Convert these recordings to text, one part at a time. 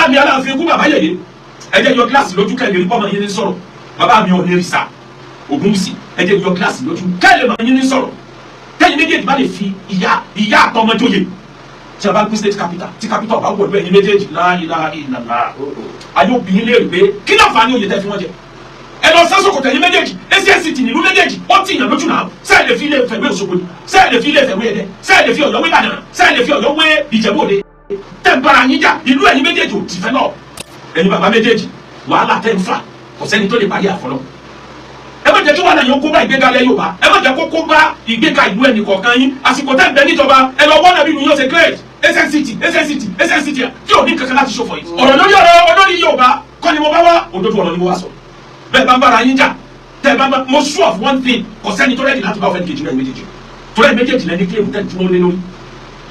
bàbá mi Aláàfin kú bàbá yèyé ẹ jẹ́ yọ gíláàsì lójú kẹ́lẹ́ rí pọ́nmọ́ yín ní sọ̀rọ̀ bàbá mi ò ní rí sa Ògúnwùsì ẹ jẹ́ yọ gíláàsì lójú kẹ́lẹ́ mọ́ yín ní sọ̀rọ̀ kẹ́yìn méjèèjì bá lè fi ìyá àtọmọdóye tí a bá gbé state capital tí capital bá wọ̀lú ẹ̀yin méjèèjì láìláìlàlá ayé obìnrin léèrè pé kí náà fà ní oyè tẹ́ fi wọ́n jẹ ẹ lọ sẹ́sọ̀kọ̀tẹ̀ ẹ̀yin méjèèjì ACNCT nílùú méjèèjì ó ti yàn lójú náà sẹ́ẹ̀ lè fi ilé Ifẹ̀ wé Òṣogbo ni sẹ́ẹ̀ lè fi ilé Ifẹ̀ wé Ẹdẹ sẹ́ẹ̀ lè fi Ọ̀yọ́ wé Ìbàdàn sẹ́ẹ̀ lè fi Ọ̀yọ́ wé Ìjẹ̀bú Òde tẹ́ ń bára yín jà ìlú ẹ̀yin méjèèjì ò ti fẹ́ náà ẹ̀yin bàbá méjèèjì wàhálà tẹ́ ń fà kò sẹ́ni tó lè parí àfọlọ́ ẹ má jẹ́ kí wàhálà yóò kó bá ìgbéga ilẹ̀ Yorùbá ẹ má jẹ́ kó kó bá ìgbéga ìlú ẹnì kọ̀ọ̀kan yín àsìkò tẹ́ ń bẹ níjọba ẹ lọ wọ́n nàbí ìlú yóò ṣe great ACNCT tí ò ní kankan láti ṣòfò yìí ọ̀rọ̀ lórí ọ̀rọ̀ olórí Yorùbá kọ́ ni mo bá wá òdodo ọ̀rọ̀ ni mo wá sọ bẹ́ẹ̀ bá ń bára yín jà tẹ́ ẹ bá mo sure of one thing kò sẹ́ni tó rẹ́ẹ̀dì láti bá ọ̀fẹ́ kejì rẹ̀ méjèèjì tó rẹ̀ méjèèjì lẹ́ni kílèmù tẹ́ dúró lé lórí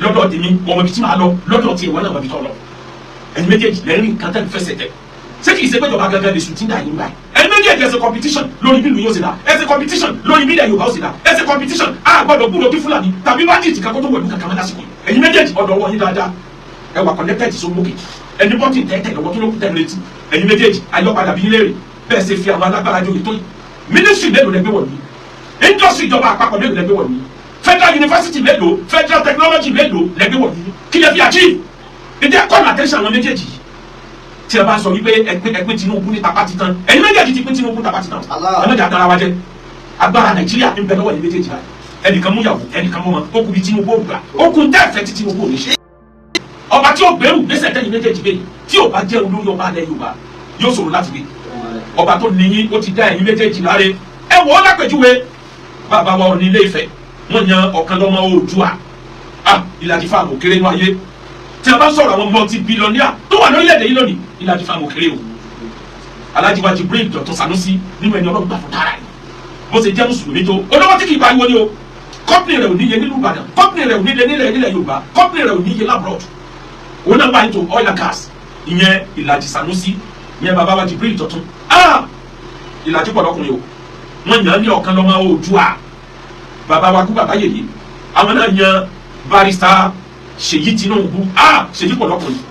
lọ́dọ̀ tèmi ọmọ ibi tí máa lọ lọ́dọ̀ tí ìwọ náà mọ̀ ibi tó lọ ẹni méjèèjì lẹ́rìn nǹkan tẹ́ fẹsẹ̀ tẹ̀ ṣé kìí ṣe pé ìjọba gangan lè sùn tí ń dà yín báyìí ẹni méjèèjì ẹsẹ̀ competition lórí bí ìlú yóò ṣe dá ẹsẹ̀ competition lórí bí ilẹ̀ Yorùbá ó ṣe dá ẹsẹ̀ competition a gbọ́dọ̀ gbúdọ̀ kí Fúlàní tàbí bandit kakó tó wọ̀lú kankan lásìkò ẹ̀yin méjèèjì ọ̀dọ̀ wọ̀nyí dáadáa ẹ wà connected sómókè ẹni bọ́tì tẹ́tẹ́ lọ́wọ́ tó ló kú tẹ́lẹ̀ létí ẹ̀yin méjèèjì ayọ́padà bí léèrè bẹ́ẹ̀ ṣe fi àwọn alágbára jòyè tó yìí ministry mélòó lẹgbẹ́ wọ̀nyí industry ìjọba àpapọ̀ mélòó lẹgbẹ́ wọ̀nyí federal university mélòó federal technology mélòó lẹgbẹ́ wọ̀nyí kí lè fi achieve ìdí ẹ̀kọ́ attention àwọn méjèèjì tí ẹ bá sọ wípé ẹgbẹ́ Tinubu ní tapá ti tán ẹ̀yin méjèèjì ti pín Tinubu tapá ti tán ẹ méjì àtàrà wa jẹ agbára Nàìjíríà ń bẹ lọ́wọ́ ẹ̀yin méjèèjì báyìí ẹnìkan mú yàwó ẹnìkan mú wọn ó kú bí Tinubu ó gbà ó kún tẹ́ẹ̀fẹ́ tí Tinubu ò ní ṣe ọba tí ó gbẹrù gbèsè tẹ́yin méjèèjì bẹ́ẹ̀ tí ò bá jẹ́ olórí ọba alẹ́ Yorùbá yóò ṣòro láti gbé ọba tó níyìn ó ti dá ẹ̀yin méjèèjì láre ẹ wò ó lápèjúwe bàbá wa Ọọ̀ni Ilé Ifẹ̀ wọ́n yan ọ̀kan lọ́mọ Oòduà Ìlàjì fáàmù kéré ní ayé tí a bá sọ̀rọ̀ àwọn multi-billionaire tó wà lórílẹ̀‐èdè yìí lónìí Ìlàjì fáàmù kéré o Alhaji wa Jibril Dr. Sanusi nínú ẹni ọlọ́run gbà fún tààrà yìí bó ṣe jẹ́ mùsùlùmí tó olówó tí kì í pariwo ni o kọ́pìnì rẹ̀ ò níye nílùú Ìbàdàn kọ́pìnì rẹ̀ ò níye nílẹ̀ Yorùbá kọ́pìnì rẹ̀ ò níye labroad òun náà wà ní oil and gas ìyẹn Ìlàjì Sanusi ìyẹn bàbá wa Jibril tuntun Ìlàjì pọ̀ lọ́kùnrin o wọ́n yàn án ní ọ̀kan lọ́mọ Oòduà bàbá wa kú bàbá yèyé àwọn náà yan barrister Ṣèyí Tinubu Ṣèyí pọ̀ lọ́kùnrin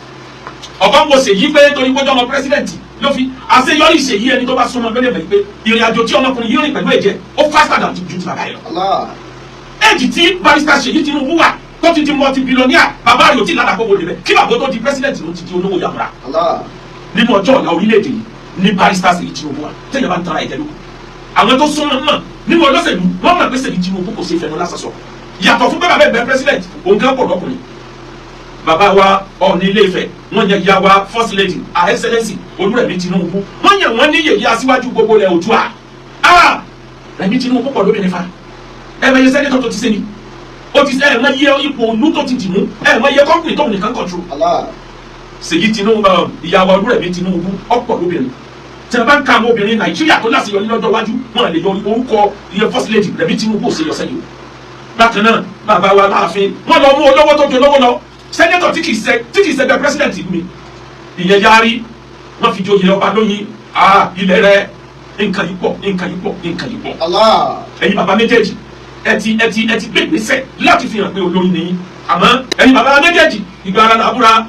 ọ̀kan wo Ṣèyí pé torí pé ọmọ pírẹsidẹ̀ntì ló fi àṣeyọrí Ṣèyí ẹni tó bá súnmọ́ lórí ẹ̀mẹ̀ pé ìrìn àjò tí ọmọkùnrin yìí rìn pẹ̀lú ẹ̀jẹ̀ ó faster than ju ti bàbá yẹn lọ. éèjì tí barrister Ṣèyí Tinubu wà tó ti di multi-billionaire bàbá rẹ̀ ò tí ì ládàá kówó débẹ̀ kí bàbá tó di president ló ti di olówó yàrá nínú ọjọ́ ọ̀la orílẹ̀-èdè yìí ní barrister Ṣèyí Tinubu wa tẹ̀yẹ̀ bá ń tara ẹ̀jẹ̀ lóko àwọn tó súnmọ́ mọ̀ nínú olóṣèlú wọ́n mọ̀ pé Ṣèyí Tinubu kò ṣe fẹnu lásán sọ yàtọ̀ fún bàbá bẹ́ẹ̀ president òun gan pọ̀ lọ́kùnrin bàbá wa Ọọ̀ni Ilé Ifẹ̀ wọ́n yan ìyá wa first lady her excellency Olúrẹ̀mí Tinubu wọ́n yan wọ́n ní yèyí aṣíwájú gbogbo ilẹ̀ Oòduà Rẹ̀mí Tinubu pọ̀ lóbìnrin fa ẹ̀mẹ̀yẹ sẹ́nẹ́tọ̀ tó ti sẹ́ni ó ti sẹ́ ẹ̀mẹ̀yẹ ipò ònú tó ti dìmú ẹ̀mẹ̀yẹ kọ́mpìnì tó nìkan control Ṣèyí Tinubu ìyá wa Olúrẹ̀mí Tinubu ọ̀pọ̀ lóbìnrin tí a bá ń ka àwọn obìnrin Nàìjíríà tó láṣeyọrí lọ́jọ́ iwájú wọn lè yọ orúkọ iye first lady Rẹ̀mí Tinubu ò ṣe yọ sẹ́yìn o bákan náà bàbá wa Láàfin wọn lọ mú olówó tó ju olówó lọ sẹ́nẹ́tọ̀ tí kì í ṣẹgbẹ́ president mi ìyẹn Yari wọ́n fi joyè ọba lóyin ilẹ̀ rẹ̀ nǹkan yìí pọ̀ ẹ̀yin bàbá méjèèjì ẹ ti gbé ìgbésẹ̀ láti fi hàn pé olórí nìyí àmọ́ ẹ̀yin bàbá méjèèjì ìgbà ara làbúra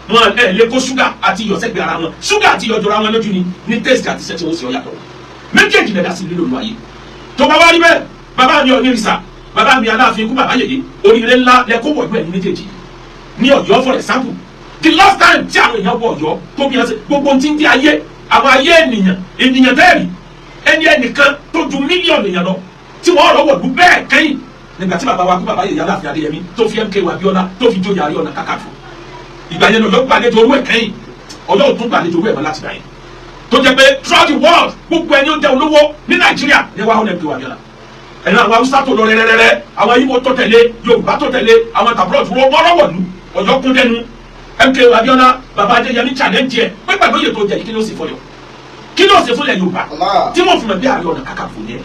wọn lè kó ṣúgà àti iyọ̀ sẹ́gbẹ̀ẹ́ ara wọn ṣúgà àti iyọ̀ jọra wọn lójú ní taste àti iṣẹ́ tí wọ́n ṣe ọ yàtọ̀ méjèèjì lẹ́dá sí lílo ìlú ayé tó bá wá rí bẹ́ẹ̀ bàbá mi Ọ̀nìrìṣà bàbá mi Aláàfin kú bàbá yèyé oríire ńlá lẹ́kọ́ wọ̀ ìlú ẹ̀yin méjèèjì ní Ọ̀yọ́ for example the last time tí àwọn èèyàn wọ Ọ̀yọ́ tó bí ẹsẹ̀ gbogbo ti ń di ayé àwọn ayé ènìyàn tẹ́ẹ̀rì ẹnìkan tó ju mílíọ̀nù èèyàn lọ tí wọ́n rọ̀ wọ̀lú bẹ́ẹ̀ kẹ́yìn nígbà tí bàbá wa kú bàbá yèyé Aláàfin Adéyẹmí tó fi MKO Abíọ́lá tó fi joyè Ààrẹ Ọ̀nà Kakanfò ìgbà yẹn lọ́jọ́ gbàlejò owó ẹ̀ kẹ́yìn Ọ̀yọ́ tún gbàlejò owó ẹ̀ mọ́ láti gbà yẹn tó jẹ́ pé throughout the world gbogbo ẹni ó jẹ́ olówó ní Nàìjíríà ní wàá MKO Abíọ́lá ẹ̀yin àwọn Haúsá tó lọ rẹ́rẹ́rẹ́rẹ́ àwọn Ìgbò tó tẹ̀lé Yorùbá tó tẹ̀lé àwọn tàbúrò tó wọ́n rọ̀wọ̀lú Ọ̀yọ́ kún dẹnu MKO Abíọ́lá bàbá Adéyẹmí challenge ẹ pé pẹ̀lú òye tó jẹ yìí kí ló ṣe fọyọ kí ló ṣe fúnlẹ̀ Yorùbá tí wọ́n fi mọ̀ bí Ààrẹ Ọ̀nà Kakanfò yẹn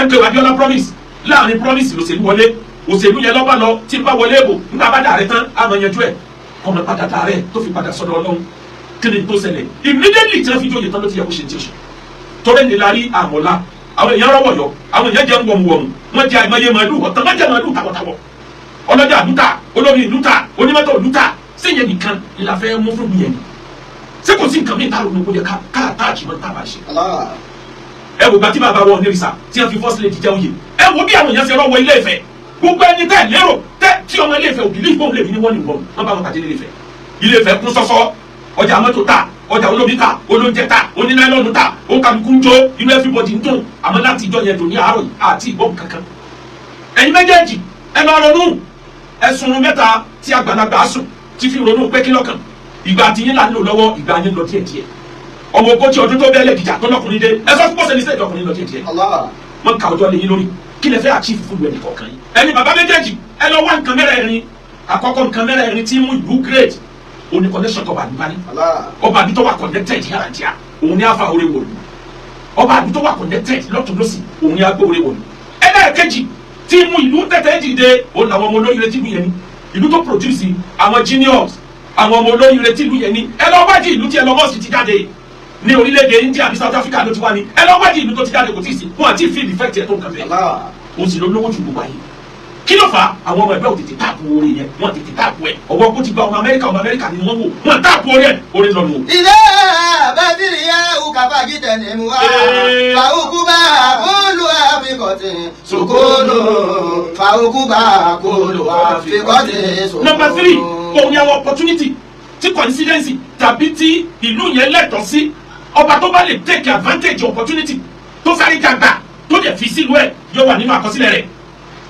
MKO Abíọ́lá promise láàrin promise lòṣèlú wọlé òṣèlú yẹn lọ́ba lọ tí n bá wọlé èbò nígbà bá dàrẹ́ tán àmọ́ yanjú ẹ̀ ọmọ padà dàrẹ́ tó fi padà sọ́dọ̀ Ọlọ́run kí ni tó ṣẹlẹ̀ immediately tí wọ́n fi jóye tán ló ti yẹ kó ṣe ti ṣe torí ní lárí àmọ́lá àwọn èèyàn rọ́wọ̀ yọ àwọn èèyàn jẹ́ wọ̀mùwọ̀mù wọ́n jẹ́ àìmọye màálù ọ̀tàn wọ́n jẹ́ màálù tàwọ̀tàwọ̀ ọlọ́jà àdúta olórí ìlúta onímọ́tò òdúta sẹ́yìn nìkan ìlà fẹ́ mú fún mi yẹn kò sí nǹkan mi ta ronú kó yẹ ká àtàjì mọ́ tá a bá ṣe. ẹ wò gba tí bàbá wọn onírìsà tí wọn fi first lady jẹ oyè ẹ wò bí àwọn èèyàn ṣe rọwọ Ilé Ifẹ̀ gbogbo ẹni tẹ lérò tí ọmọ Ilé Ifẹ̀ òbí lè fóun lè fi ní wọ́n ní wọ́n bá wọn pàdé Ilé Ifẹ̀. Ilé Ifẹ̀ kún sọ́sọ́ ọjà mọ́tò ta ọjà olómi ta olóúnjẹ ta onínáìlọ́nù ta òǹkàlùkù ń jó inú everybody ń dùn àmọ́ láti ìjọ yẹn dùn ní àárọ̀ àti ìbọn kankan. ẹ̀yin méjèèjì ẹ lọ ronú ẹ̀sùn mẹ́ta tí àgbàlagbà sùn ti fi ronú pé kí lọ́kàn ìgbà tí yín là ń lò lọ́wọ́ ìgbà yín lọ díẹ̀díẹ̀ ọmọ ogójì ọdún tó bẹ́ẹ̀ lẹ́gìjà tó lọ́kùnrin dé ẹ sọ fún bọ́sẹ̀ ní sẹ́ẹ̀dì ọkùnrin lọ díẹ̀díẹ̀ wọ́n ka ọjọ́ lẹ́yìn lórí kí lẹ fẹ́ achieve fún ìwé nìkọ̀ọ̀kan yìí. ẹni bàbá méjèèjì ẹ lọ wá nǹkan mẹ́rẹ̀ẹ̀rin àkọ́kọ́ nǹkan mẹ́rẹ̀ẹ̀rin tí mú ìlú great òní connection ọba àdúgbò ní ọba àdúgbò wà connected yàrá díà òun ní afa orí wòlú ọba àdúgbò wà connected lọ́tún lọ́sì òun ní agbó orí wòlú. ẹlẹ́ẹ̀kejì tí mú ìlú tẹ̀tẹ̀ dìde òun làwọn ọmọ olóyè tí ìlú yẹn ní ìlú tó produce àwọn genius àwọn ọmọ olóyè tí ìlú yẹn ní ẹ lọ wájú ìlú tí Elon Musk ti jáde ní orílẹ̀-èdè India àbí South Africa ló ti wá ní ẹ lọ wájú ìlú tó ti jáde kò tí ì sí wọn àti fíìlì fẹ́ẹ̀tì ẹ̀ tó ń kàn bẹ́ẹ̀ òun sì ló lówó ju gbogbo ayé kí ló fà á àwọn ọmọ ẹgbẹ́ ò tètè táàpù orí yẹn wọ́n tètè táàpù ẹ̀ ọwọ́ kó ti gba ọmọ Amẹ́ríkà ni wọ́n wò wọ́n táàpù orí ẹ̀ orí lọ́nu. ilé bẹ́ẹ̀ni yẹ ukaba gidẹ ni mu wa fàwùkúbà kúlù àfikọ̀tì sùkúlù fàwùkúbà kúlù àfikọ̀tì sùkúlù. Number 3 òun ni àwọn opportunity tí coincidence tàbí tí ìlú yẹn lẹ́tọ̀ọ́ sí ọba tó bá lè take advantage opportunity tó sáré jàgbá tó dẹ̀ fi sílùú ẹ̀ yóò wà nínú àkọsílẹ̀ rẹ̀.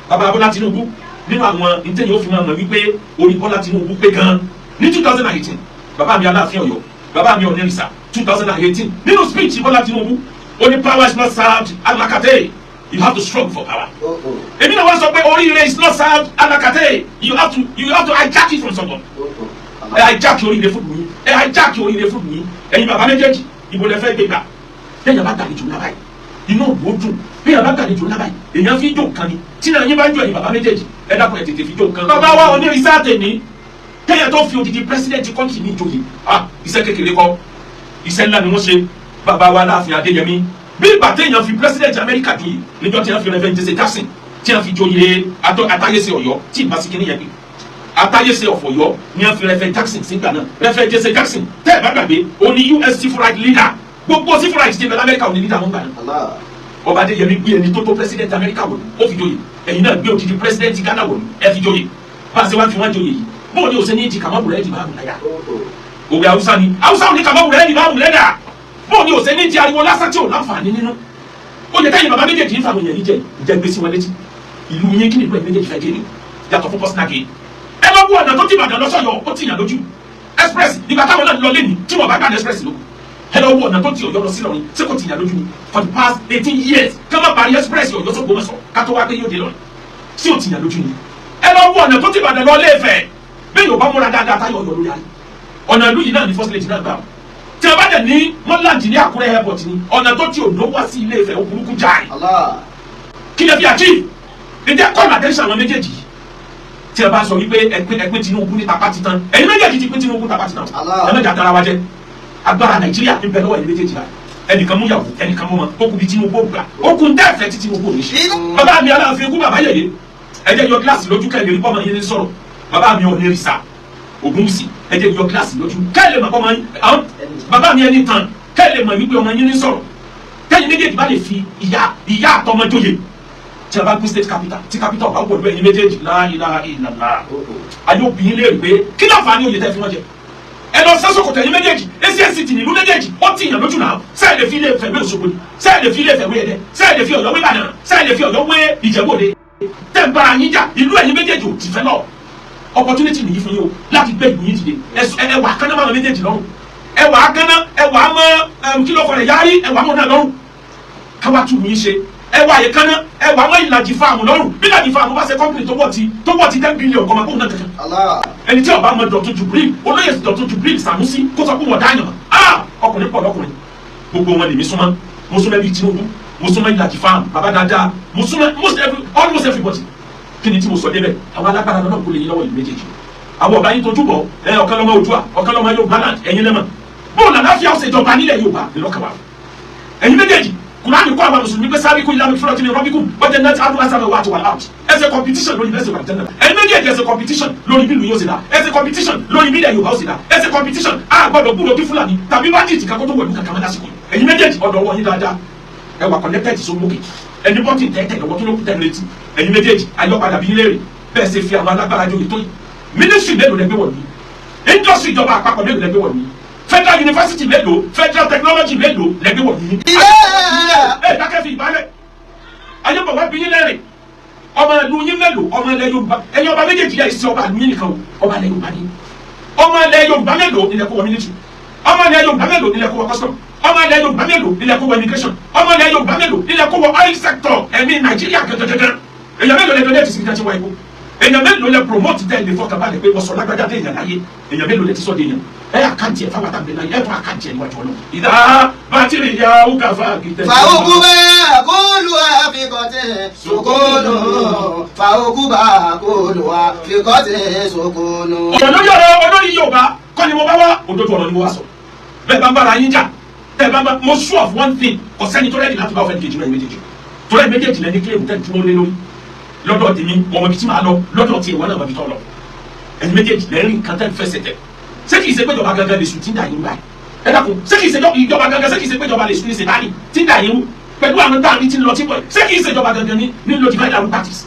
Bàbá Bọ́lá Tinubu nínú àwọn ìtẹ̀yìn òfin máa mọ̀ wípé orí Bọ́lá Tinubu pé gan ní 2018 bàbá mi Aláàfin Ọ̀yọ́ bàbá mi Onírìsà 2018 nínú speech Bọ́lá Tinubu ó ní power is not served alakate you have to struggle for power. èmi náà wá sọ pé oríire is not served alakate you have to hijack it from someone. ẹ hijack oríire fún mi ẹ hijack oríire fún mi ẹ̀yin bàbá méjèèjì ìbò lẹ fẹ́ gbé gbà lẹ́yìn bá gbàlejò náà báyìí inú òbò dùn bí yàrá gbàlejò náà báyìí èèyàn fi jó kan ni tí náà yín bá ń jọ ẹ̀yin bàbá méjèèjì ẹ dákun ẹ tètè fi jó kan. bàbá wa Onírìsà àtẹ̀ní kéèyàn tó fi odidi pírẹsidẹ́ǹtì kọ́ńtì ní ìjòyè iṣẹ́ kékeré kọ́ iṣẹ́ ńlá ni wọ́n ṣe bàbá wa Aláàfin Adéyẹmí bí ìgbà téèyàn fi pírẹsidẹ́ǹtì Amẹ́ríkà joyè níjọ́ tí wọ́n fi Reverend Jesse Jackson tí wọ́n fi joyè Atáyéṣe Ọ̀yọ́ tí ìbá sí kíní yẹn pé Atáyéṣe of Ọ̀yọ́ ni wọ́n fi Reverend Jackson sígbà náà Reverend Jesse Jackson tẹ́ ẹ̀ bá gbàgbé òní US civil rights leader gbogbo civil rights ti bẹ l'Amẹ́ríkà òní leader wọn gbà náà ọba Adéyẹmí gbé ẹni tó tó president Amẹ́ríkà wò ó fi joyè ẹ̀yin náà gbé òtítì president Ghana wò ẹ fi joyè bá a ṣe wá fi wọ́n joyè yìí bóun ni òsè ní ti kàmáwùrẹ́ ẹ̀dì báàmù láyà òwe Haúsá ni Haúsá ò ní kàmáwùrẹ́ ẹ̀dì báàmù lẹ́dà bóun ni òsè ní ti ariwo lásán tí ò láǹfààní nínú ó yẹ káyìn bàbá méjèèjì ń fa àwọn èèyàn yìí jẹ gbèsè wọn létí ìlú yín kí ni ìlú ẹ̀ méjèèjì fẹ́ gé yàtọ̀ fún personal gain ẹ lọ bú ọ̀nà tó ti Ìbàdàn lọ́sọ̀yọ̀ ó ti yàn lójú express nígbà táwọn náà lọ lé ní tí wọn bá gbà ní express lóko ẹ lọ wọ ọ̀nà tó ti Ọ̀yọ́ lọ sí Ìlọrin ṣé kò ti yàn lójú ni for the past 18 years kí wọ́n má parí express Ọ̀yọ́ tó gbọmọ sọ ká tó wá pé yóò dé Ìlọrin ṣé ò ti yàn lójú ni ẹ lọ wọ ọ̀nà tó ti Ìbàdàn lọ Ilé-Ifẹ̀ bẹ́ẹ̀ yóò bá múra dáadáa táyọ̀ Ọ̀yọ́ lórí ayé ọ̀nà ìlú yìí náà ní first lady náà gbà tí a bá dẹ̀ ní mọ́láǹdì ní Àkúrẹ́ airport ni ọ̀nà tó ti Oǹdó wá sí Ilé-Ifẹ̀ ó burúkú jáì kí lè fi achieve ìdí ẹ̀kọ́ àtẹ́sán àwọn méjèèjì tí a bá sọ wípé ẹgbẹ́ Tinubu ní tapá titan ẹ̀yin méjèèjì ti pín Tinubu tapá titan ẹ mẹ́jà tara wa jẹ́ agbára Nàìjíríà ń bẹ lọ́wọ́ ẹ̀yin méjèèjì rà ẹnìkan mú yàwó ẹnìkan mú ọmọ ó kù bí Tinubu gbà ó kù ń dẹ́ẹ̀fẹ́ tí Tinubu ò ní ṣe. bàbá mi Aláàfin ikú bàbá yẹ̀yẹ́ ẹ jẹ́ yọ gíláàsì lójú kẹ́lẹ́ rí bọ́mọ yẹn ní sọ̀rọ̀ bàbá mi Onírìsà Ògúnwùsì ẹ jẹ́ yọ gíláàsì lójú kẹ́lẹ́ mọ̀ bọ́mọ yín bàbá mi ẹni tán kẹ́lẹ́ mọ̀ wípé ọmọ yín ní sọ̀rọ̀ kẹ́yìn méjèèjì bá lè fi ìyá àtọmọdóye tí a bá gbé state capital tí capital bá wọlé ẹ̀yin méjèèjì la ilaha illallah ayé obìnrin lè rí pé kí náà fà ní oyè tẹ́ fi wọ́n jẹ ẹ lọ sẹ́sọ̀kọ̀tẹ̀ ẹ̀yin méjèèjì ACNCT nílùú méjèèjì ó ti yàn lójú náà sẹ́ẹ̀ lè fi Ilé-Ifẹ̀ wé Òṣogbo ni sẹ́ẹ̀ lè fi Ilé-Ifẹ̀ wé Ẹdẹ sẹ́ẹ̀ lè fi Ọ̀yọ́ wé Ìbàdàn sẹ́ẹ̀ lè fi Ọ̀yọ́ wé Ìjẹ̀bú-Òde tẹ́ ń bára yín jà ìlú ẹ̀yin méjèèjì ò ti fẹ́ lọ opportunity nìyí fún yín o láti gbé ìlú yín dìde ẹwà kaná máa méjèèjì lọ́rùn ẹwà kaná ẹwà mọ́ kílọ̀kọ̀ rẹ̀ yárí ẹwà mọ́ náà lọ́rùn káwá tún yín ṣe ẹwà yìí kan náà ẹwà wọn ìlàjì fáàmù lọ́rùn bí ìlàjì fáàmù bá ṣe kọ́mpìnì tó wọ̀ ti 10 billion kọ́mọ kóun náà kankan. ẹni tí ọba mọ Dr. Jubril olóyè Dr. Jubril Sanusi kó sọ pé wọ́n dáyàn ọkùnrin pọ̀ lọ́kùnrin gbogbo wọn lè mí súnmọ́ mo súnmọ́ ẹbí Tinubu mo súnmọ́ ìlàjì fáàmù bàbá dáadáa mo súnmọ́ almost everybody kí ni tí mo sọ débẹ̀ àwọn alágbára náà kò lè yín lọ́wọ́ ìlú méjèèjì àwọn ọba yín tójú bọ̀ ọ̀kan lọ́mọ Oòduà ọ̀kan lọ́mọ Yorùbá land ẹ̀yin lẹ́mọ̀ bóun àláfíà ọ̀sẹ̀ ìjọba nílẹ̀ Yorùbá ńlọ́kàwá ẹ̀yin méjèèjì Kùránì kọ́ àwọn mùsùlùmí pé sábì kú ìlànà ìfúnra kìnìún rọ́bíkù bọ́jẹ̀ náà ti á dúró sábà wà àti wà láàbù. Ẹsẹ̀ competition lórí bẹ́sẹ̀ wà ní tẹ́lẹ̀. Ẹni méjèèjì ẹsẹ̀ competition lórí bí ìlú yóò ṣe dá. Ẹsẹ̀ competition lórí bí ilẹ̀ Yorùbá ó ṣe dá. Ẹsẹ̀ competition a gbọ́dọ̀ gbúdọ̀ kí Fúlàní tàbí bájìtì kakó tó wọ̀lú kankan lásìkò. Ẹ̀yin méjèèjì ọ̀dọ̀ wọ̀ yín dáadáa. Ẹ wà connected so mókè. Ẹni bọ́tì tẹ́tẹ̀ lọ́wọ́ kí ló kú tẹ́lẹ̀ létí. Ẹ̀yin méjèèjì ayọ́padà bí léèrè bẹ́ẹ̀ ṣe fi àwọn alágbára jóye tó yìí. Ministry mélòó lẹ gbé wọ̀ ní? Industry ìjọba àpapọ̀ mélòó lẹ gbé wọ̀ ní? Federal University mélòó? Federal Technology mélòó lẹ gbé wọ̀ ní? Ẹ dákẹ́ fi ìbálẹ̀. Ayọ́pọ̀ wá bí yín lẹ́rìn. Ọmọ ìlú yín mélòó? Ọmọ ilẹ̀ Yorùbá. Ẹ̀yin ọba méjèèjì yà ìsìn ọba ìlú yín nìkan o. Ọba ilẹ̀ Yorùbá ni. Ọmọ ilẹ̀ Yorùbá mélòó nílẹ̀ kó wọ military? Ọmọ ilẹ̀ Yorùbá mélòó nílẹ̀ kó wọ custom? Ọmọ ilẹ̀ Yorùbá mélòó nílẹ̀ kó wọ immigration? Ọmọ ilẹ̀ Yorùbá mélòó nílẹ̀ kó wọ oil sector? Ẹ̀mí Nàìjíríà gẹ́gẹ́gẹ́gẹ́. Èèyàn mélòó lẹ donate sí ìdájọ́ wa ikú? Èèyàn mélòó lẹ promote tẹ́ ẹ lè fọkànbalẹ̀ pé wọ́n sọ lágbájá dé èèyàn láyé? Èèyàn mélòó lẹ ti sọ dé èèyàn? Ẹ àkáǹtì ẹ̀ fáwọn àtàgbẹ̀ láyé ẹ fún àkáǹtì ẹ̀ níwájú ọlọ́run. Ìdá bátìrì ya uka fagitẹ. Fàwùkúbà kúlù àfikọ̀tẹ̀ sòkòlò. Fàwùkúbà kúlù àfikọ̀tẹ̀ sòkòlò. Ọ̀rọ̀ lórí ọ̀rọ̀ olórí Yorùbá kọ́ ni mo bá wá òdodo ọ̀rọ̀ ni mo wá sọ. Bẹ́ẹ̀ bá ń bára yín jà tẹ́ bá ń bá mo sure of one thing kò sẹ́ni tó rẹ́ẹ̀dì láti bá ọ̀fẹ́ kejì náà méjèèjì. Tó rẹ́ẹ̀ méjèèjì lẹ́ni kílèmù tẹ́ dúró lé lórí. Lọ́dọ̀ tèmi ọmọ ibi tí màá lọ lọ́dọ̀ tí ìwọ náà mọ̀ ibi tó lọ. Ẹni méjèèjì lẹ́rìn kan tẹ́ fẹsẹ̀ tẹ̀. Ṣé kìí ṣe pé ìjọba gangan lè sùn tí ń dà yín báyìí? Ẹ dákun ṣé kìí ṣe ìjọba gangan ṣé kìí ṣe pé ìjọba lè sùn ní ṣètàlì tí ń dà yín pẹ̀lú àwọn táàrí tí ń lọ tí ń bọ̀ ṣé kìí ṣe ìjọba gangan ní lo divide and practice?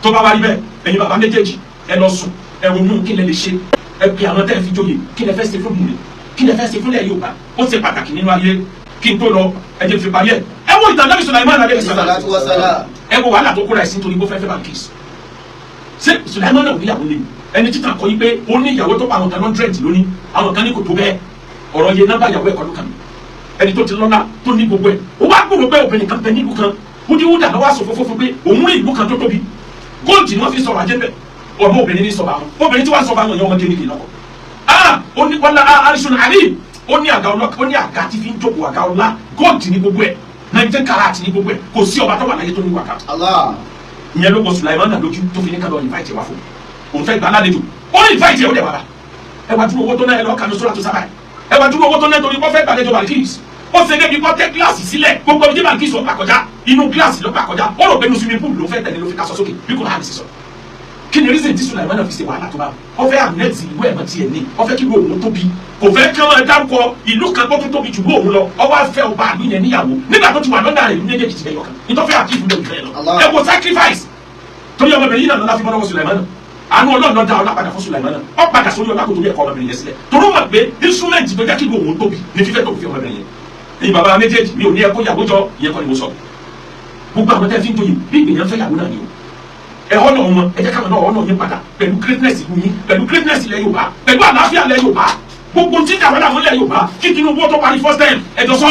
Tó bá wá rí bẹ́ẹ̀ ẹ̀yin bàbá méjèèjì ẹ lọ sùn ẹ ronú kí lẹ lè ṣe ẹ pe àwọn tẹ́ ẹ fi joyè kí lẹ fẹ́ ṣe fún mi kí lẹ fẹ́ ṣe fúnlẹ̀ Yorùbá ó ṣe pàtàkì nínú ayé kí n tó lọ ẹ jẹ́ fi parí ẹ̀ ẹ wo ìtàn Nabi Sulaiman alayhi salam ẹ wo wàhálà tó kóra ẹ̀sìn torí bó fẹ́ fẹ́ Balkis ṣé Sulaiman náà níyàwó lé ẹni títà kọ́ yí pé ó ní ìyàwó tó pa àwọn kan 100 lónìí àwọn kan ní kò tó bẹ́ẹ̀ ọ̀rọ̀ yẹn náà bá ìyàwó ẹ̀kọ́ ló kàn mí ẹni tó ti lọ́lá tó ní gbogbo ẹ̀ ó wá gbòòrò pé obìnrin kan bẹ nílùú kan wúdiwúdà lọ́wọ́ aṣọ fúnfún pé òun rí ìlú kan tó tóbi góòlù ni wọ́n fi sọ̀rọ̀ ajé bẹ̀ ọmọ obìnrin ní sọ̀rọ̀ àwọn obìnrin tí wọ́n sọ̀rọ̀ àwọn èèyàn ọmọdé nìkì lọ́kọ̀ ó ní wọ́n lá arísùn àrí ó ní àga ọlọ́kọ̀ ó ní àga tí fi ń jókòó àga ọlá góòlù ní gbogbo ẹ̀ 19 karat ní gbogbo ẹ̀ kò sí ọba tó wà láyé tó ní wàkà ìyẹn ló kọ Sulaiman náà lójú tó fi ní kálọ̀ invite wá fún òun fẹ́ gbà lálejò ó ní invite ó dẹ̀ wá bá ẹ wá dúró owó tó náà ẹ lọ́ọ́ kanu sóra tó sábà ẹ wá dúró owó tó náà torí wọ́n fẹ́ gbàlejò Balkis ó ṣe débi kọ́ tẹ́ kíláàsì sílẹ̀ gbogbo ọdún tí Balkis ó gbà kọjá inú kíláàsì ló gbà kọjá ó rò pé inú swimming pool ló fẹ́ tẹ̀lé ló fi kásọ sókè bí kò náà sì sọ kí ni reason tí Sulaiman náà fi ṣe wàhálà tó bá ó fẹ́ àmẹ́tì ìlú ẹ̀mọ́ tiẹ̀ ní ó fẹ́ kí ìlú òun tóbi kò fẹ́ kí wọ́n dárúkọ ìlú kan tó tún tóbi jù lóòrùn lọ ó wá fẹ́ ọba àlú yẹn níyàwó nígbà tó ti wà lọ́dà rẹ̀ ìlú méjèèjì ti bẹ̀yọ̀ kan nítorí fẹ́ àkíyèsí lóòrùn fẹ́ lọ ẹ wo sacrifice torí ọmọbìnrin yìí náà lọ́la fi bọ́ lọ́wọ́ Sulaiman àánú Ọlọ́run ló dá ọlá padà fún Sulaiman ó padà sórí ọlá kò torí ẹ̀kọ́ ọmọbìnrin yẹn sílẹ̀ torí ó mọ̀ pé instrument tó jẹ́ kí ìlú òun tóbi ní fífẹ́ tó fi ọmọbìnrin yẹn ní bàbá méjèèjì mi ò ní ẹkọ ìyàwó jọ ìyẹn kọ́ ni mo sọ gbogbo àwọn tẹ́ fi ń tó yìí bí ìgbìyànjú fẹ́ yàwó náà ni o ẹ ọ̀nà wọn ẹ jẹ́ káwọn náà ọ̀nà yín padà pẹ̀lú greatness ìlú yín pẹ̀lú greatness ilẹ̀ Yorùbá pẹ̀lú àlàáfíà ilẹ̀ Yorùbá gbogbo tí ìjà wẹ́lá fúnlẹ̀ Yorùbá kí Tinubu tó parí first time ẹ̀jọ̀ sọ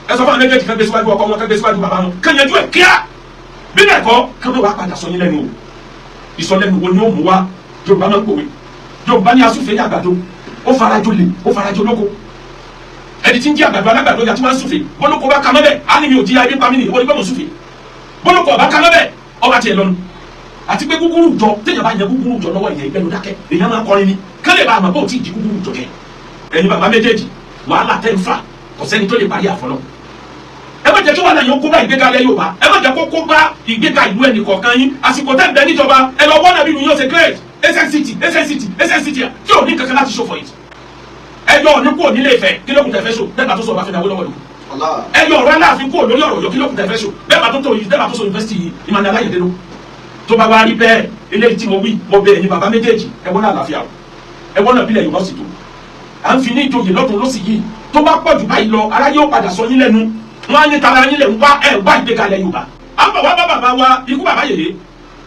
ẹ sọ fún àwọn méjèèjì kan gbé síwájú ọkọ wọn kan gbé síwájú bàbá wọn kan yanjú ẹ̀ kíá bí bẹ́ẹ̀ kọ́ kán bá wàá padà sọ yín lẹ́nu o ìsọlẹ́nu wo ni ó mú wa Yorùbá máa ń pòwe Yorùbá ní asúfèé àgbàdo ó farajọ lè ó farajọ lóko ẹni tí ń jí àgbàdo alágbàdo yàtí wọn súfèé bólókò bá kamọ́ bẹ́ẹ̀ á ní mi ò jí ayé pamí ni ìwọ ni bẹ́ẹ̀ mo súfèé bólókò ọba kamọ́ bẹ́ẹ̀ ọba tiẹ̀ lọ́nu àti pé gúgúrú jọ téèyàn bá yẹ gúgúrú jọ lọ́wọ́ ìyẹn ìgbẹ́nu dákẹ́ èèyàn máa kọrin ni kálẹ̀ bá àmọ́ bó ti di gúgúrú jọ kẹ́ ẹ̀yin bàbá méjèèjì wàhálà tẹ́ ń fà kò sẹ́ni tó lè parí àfọlọ́ ẹ má jẹ́ kí wàhálà yẹn kó bá ìgbéga ilẹ̀ Yorùbá ẹ má jẹ́ kó kó bá ìgbéga ìlú ẹnì kọ̀ọ̀kan yín àsìkò tẹ́ ń bẹ níjọba ẹ lọ wọ́n nàbí ìlú yóò ṣe great SNCT tí ò ní kankan láti show for it ẹ yọ ọ̀ní kúrò nílé Ifẹ̀ kí lókun tẹ fẹ́ so bẹ́ẹ̀ bá tó sọ ọba fẹ́ dáwọ́ lọ́wọ́ lò ẹ yọ ọ̀rọ̀ Aláàfin kúrò lórí ọ̀rọ̀ yọ kí lókun tẹ fẹ́ so bẹ́ẹ̀ bá tó so yunifásitì Ìmọ̀lẹ̀ Aláyẹ̀dẹ́ ló tó bá wá rí bẹ́ẹ̀ eléyìí tí mo wí mo bẹ ẹ̀yin bàbá méjèèjì ẹ wọ́n náà àlàáfíà ẹ wọ́n náà bílẹ̀ Yorùbá sì tó à ń fi ní ìjòyè lọ́tún lọ́sì yìí tó bá pọ̀ jù báyìí lọ ara yóò padà sọ yín lẹ́nu wọn á ní tara yín lẹ̀ ń wá ẹ̀ wá ìgbékalẹ̀ Yorùbá à ń bọ̀ wá bá bàbá wa ikú bàbá yèyé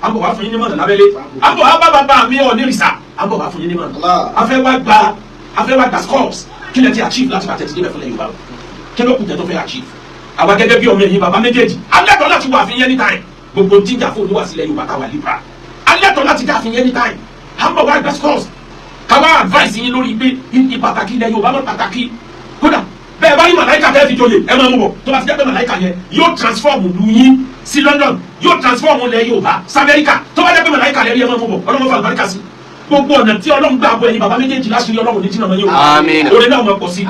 à ń bọ̀ wá fún yín ní mọ̀nà lábẹ́lé à ń bọ̀ wá bá bàbá mi Ọ̀nìrìṣà à ń bọ̀ wá fún yín ní mọ̀nà a fẹ́ wá gba scores kí lẹ ti achieve láti bàtẹ́ ti débẹ̀ fúnlẹ̀ Yorùbá kí ló kù tẹ́ tó fẹ́ achieve àwa gẹ́gẹ́ bí ọmọ ẹ̀yin bàbá méjèèjì alẹ́tọ̀ láti wà fún yẹn ní time gbogbo jíjà fún olúwa sílẹ̀ Yorùbá káwa libra alẹ́tọ̀ láti dá fún yẹn ní time à ń bọ̀ wá gba scores káwa advice yín lórí pé ìpàtàkì ilẹ̀ Yorùbá lọ pàtàkì kódà bẹ́ẹ̀ bá rí màláìka tẹ́ fi joyè ẹ máa mú bọ̀ tó bá ti jẹ́ pé màláìka yẹn yóò transform lu yín sí London yóò transform ilẹ̀ Yorùbá sí Amẹ́ríkà tó bá jẹ́ pé màláìka yẹn rí ẹ máa mú bọ̀ ọlọ́mọ fà àlùbáríkà sí gbogbo ọ̀nà tí Ọlọ́run gbà bọ ẹ̀yin bàbá méjèèjì láṣìírí Ọlọ́run ní jìnnà mọ́ yóò orin náà mọ̀ pọ̀ sí.